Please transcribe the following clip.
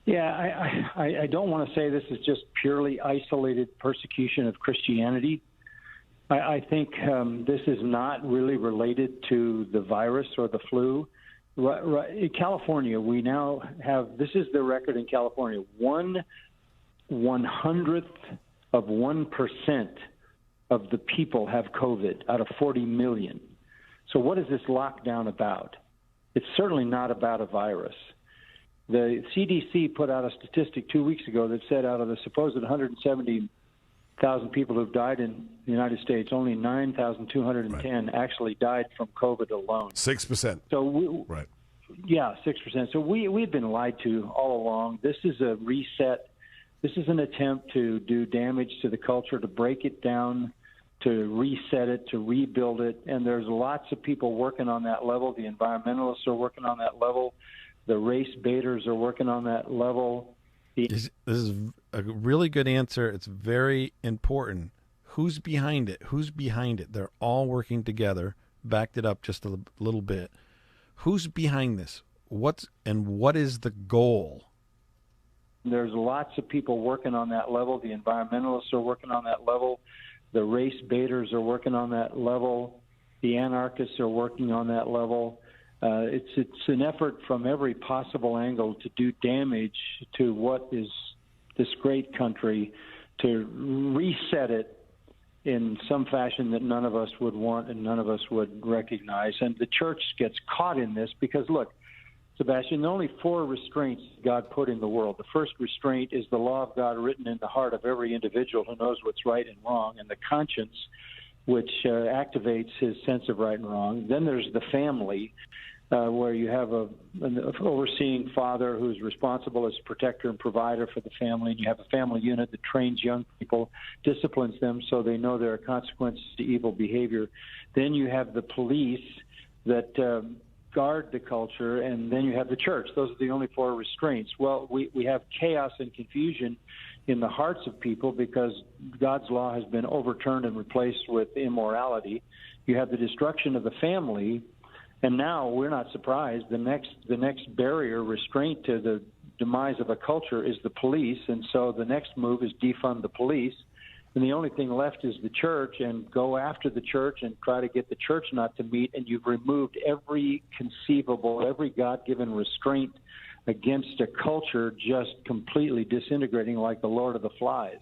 Yeah, I don't want to say this is just purely isolated persecution of Christianity. I think this is not really related to the virus or the flu. In California, we now have, this is the record in California, 1/100th of 1% of the people have COVID out of 40 million. So what is this lockdown about? It's certainly not about a virus. The CDC put out a statistic 2 weeks ago that said out of the supposed 170,000 people who've died in the United States, only 9,210 actually died from COVID alone. 6%. So right. Yeah, 6%. So we've been lied to all along. This is a reset. This is an attempt to do damage to the culture, to break it down, to reset it, to rebuild it. And there's lots of people working on that level. The environmentalists are working on that level. The race baiters are working on that level. This is a really good answer. It's very important. Who's behind it? Who's behind it? They're all working together. Backed it up just a little bit. Who's behind this? What is the goal? There's lots of people working on that level. The environmentalists are working on that level. The race baiters are working on that level. The anarchists are working on that level. It's an effort from every possible angle to do damage to what is this great country, to reset it in some fashion that none of us would want and none of us would recognize. And the church gets caught in this because, look, Sebastian, there are only 4 restraints God put in the world. The first restraint is the law of God written in the heart of every individual who knows what's right and wrong, and the conscience, which activates his sense of right and wrong. Then there's the family, where you have an overseeing father who's responsible as protector and provider for the family, and you have a family unit that trains young people, disciplines them so they know there are consequences to evil behavior. Then you have the police that guard the culture, and then you have the church. Those are the only 4 restraints. Well, we have chaos and confusion in the hearts of people because God's law has been overturned and replaced with immorality. You have the destruction of the family. And now we're not surprised. The next barrier, restraint to the demise of a culture is the police. And so the next move is defund the police. And the only thing left is the church, and go after the church and try to get the church not to meet. And you've removed every God-given restraint against a culture just completely disintegrating like the Lord of the Flies.